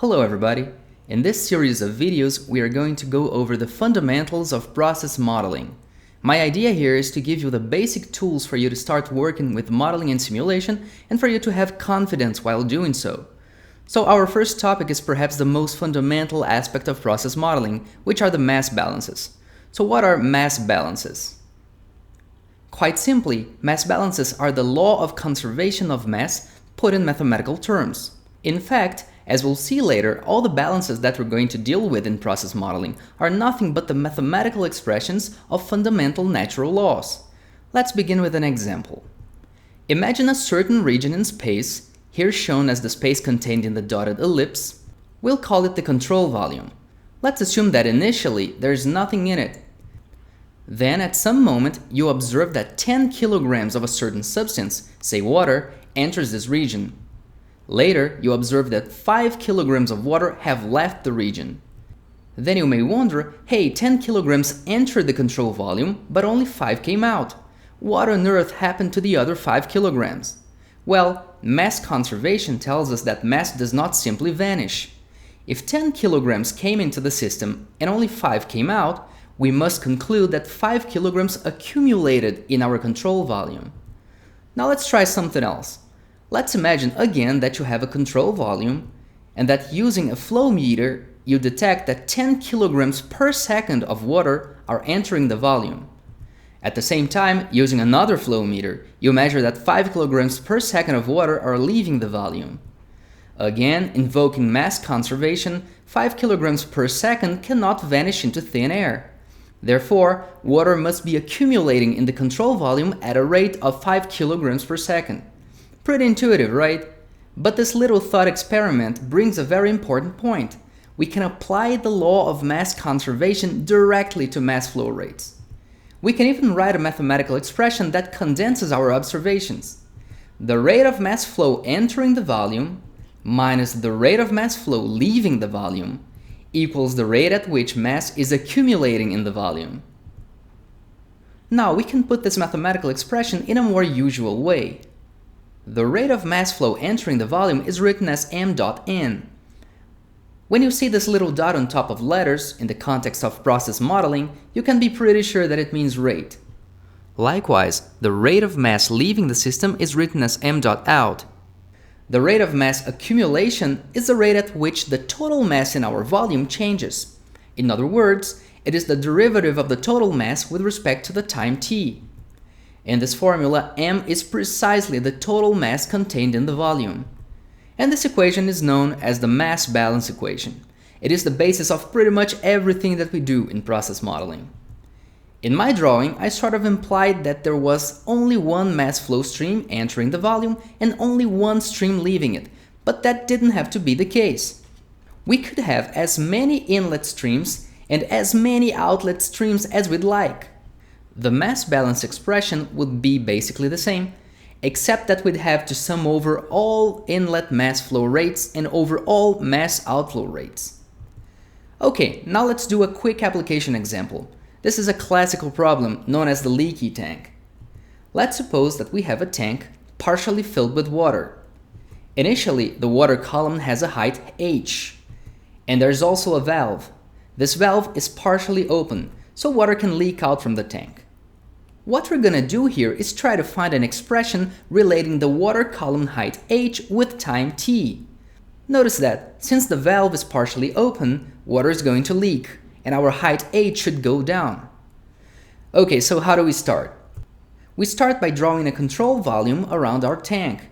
Hello everybody! In this series of videos, we are going to go over the fundamentals of process modeling. My idea here is to give you the basic tools for you to start working with modeling and simulation and for you to have confidence while doing so. So our first topic is perhaps the most fundamental aspect of process modeling, which are the mass balances. So what are mass balances? Quite simply, mass balances are the law of conservation of mass put in mathematical terms. In fact, as we'll see later, all the balances that we're going to deal with in process modeling are nothing but the mathematical expressions of fundamental natural laws. Let's begin with an example. Imagine a certain region in space, here shown as the space contained in the dotted ellipse. We'll call it the control volume. Let's assume that initially there's nothing in it. Then at some moment you observe that 10 kilograms of a certain substance, say water, enters this region. Later, you observe that 5 kilograms of water have left the region. Then you may wonder, hey, 10 kilograms entered the control volume, but only 5 came out. What on earth happened to the other 5 kilograms? Well, mass conservation tells us that mass does not simply vanish. If 10 kilograms came into the system and only 5 came out, we must conclude that 5 kilograms accumulated in our control volume. Now let's try something else. Let's imagine again that you have a control volume and that using a flow meter you detect that 10 kilograms per second of water are entering the volume. At the same time, using another flow meter, you measure that 5 kilograms per second of water are leaving the volume. Again, invoking mass conservation, 5 kilograms per second cannot vanish into thin air. Therefore, water must be accumulating in the control volume at a rate of 5 kilograms per second. Pretty intuitive, right? But this little thought experiment brings a very important point. We can apply the law of mass conservation directly to mass flow rates. We can even write a mathematical expression that condenses our observations. The rate of mass flow entering the volume minus the rate of mass flow leaving the volume equals the rate at which mass is accumulating in the volume. Now we can put this mathematical expression in a more usual way. The rate of mass flow entering the volume is written as m dot n. When you see this little dot on top of letters in the context of process modeling, you can be pretty sure that it means rate. Likewise, the rate of mass leaving the system is written as m dot out. The rate of mass accumulation is the rate at which the total mass in our volume changes. In other words, it is the derivative of the total mass with respect to the time t. In this formula, m is precisely the total mass contained in the volume. And this equation is known as the mass balance equation. It is the basis of pretty much everything that we do in process modeling. In my drawing, I sort of implied that there was only one mass flow stream entering the volume and only one stream leaving it, but that didn't have to be the case. We could have as many inlet streams and as many outlet streams as we'd like. The mass balance expression would be basically the same, except that we'd have to sum over all inlet mass flow rates and over all mass outflow rates. Okay, now let's do a quick application example. This is a classical problem known as the leaky tank. Let's suppose that we have a tank partially filled with water. Initially, the water column has a height h, and there's also a valve. This valve is partially open, so water can leak out from the tank. What we're gonna do here is try to find an expression relating the water column height h with time t. Notice that, since the valve is partially open, water is going to leak, and our height h should go down. Okay, so how do we start? We start by drawing a control volume around our tank.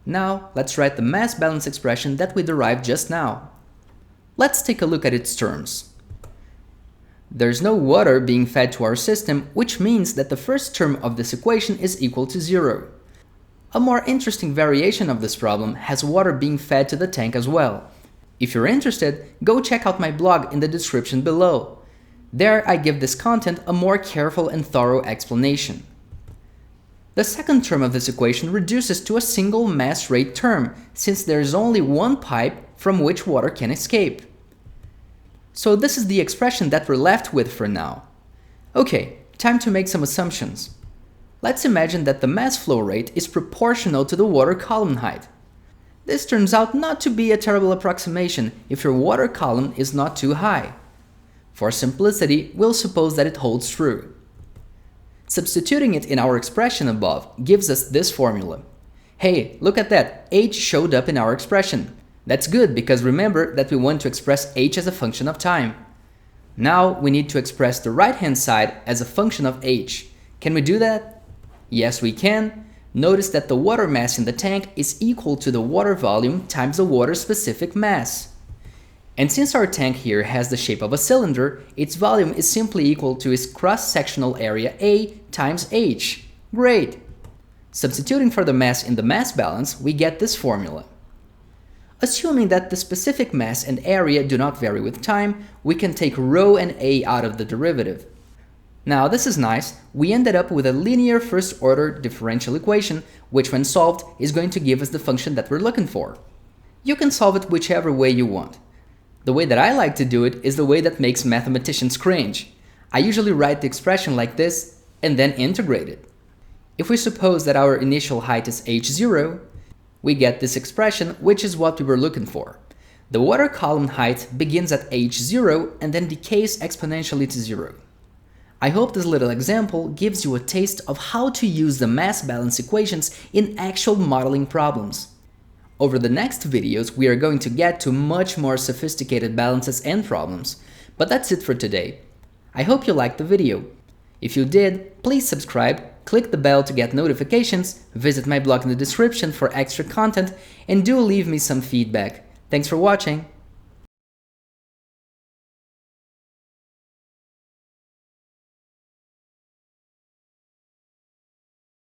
Now, let's write the mass balance expression that we derived just now. Let's take a look at its terms. There's no water being fed to our system, which means that the first term of this equation is equal to 0. A more interesting variation of this problem has water being fed to the tank as well. If you're interested, go check out my blog in the description below. There I give this content a more careful and thorough explanation. The second term of this equation reduces to a single mass rate term, since there's only one pipe from which water can escape. So this is the expression that we're left with for now. Okay, time to make some assumptions. Let's imagine that the mass flow rate is proportional to the water column height. This turns out not to be a terrible approximation if your water column is not too high. For simplicity, we'll suppose that it holds true. Substituting it in our expression above gives us this formula. Hey, look at that, h showed up in our expression. That's good because remember that we want to express h as a function of time. Now we need to express the right-hand side as a function of h. Can we do that? Yes, we can. Notice that the water mass in the tank is equal to the water volume times the water's specific mass. And since our tank here has the shape of a cylinder, its volume is simply equal to its cross-sectional area A times h. Great! Substituting for the mass in the mass balance, we get this formula. Assuming that the specific mass and area do not vary with time, we can take rho and A out of the derivative. Now this is nice, we ended up with a linear first-order differential equation, which when solved is going to give us the function that we're looking for. You can solve it whichever way you want. The way that I like to do it is the way that makes mathematicians cringe. I usually write the expression like this and then integrate it. If we suppose that our initial height is h0, we get this expression, which is what we were looking for. The water column height begins at h0 and then decays exponentially to 0. I hope this little example gives you a taste of how to use the mass balance equations in actual modeling problems. Over the next videos, we are going to get to much more sophisticated balances and problems. But that's it for today. I hope you liked the video. If you did, please subscribe, click the bell to get notifications, visit my blog in the description for extra content, and do leave me some feedback. Thanks for watching!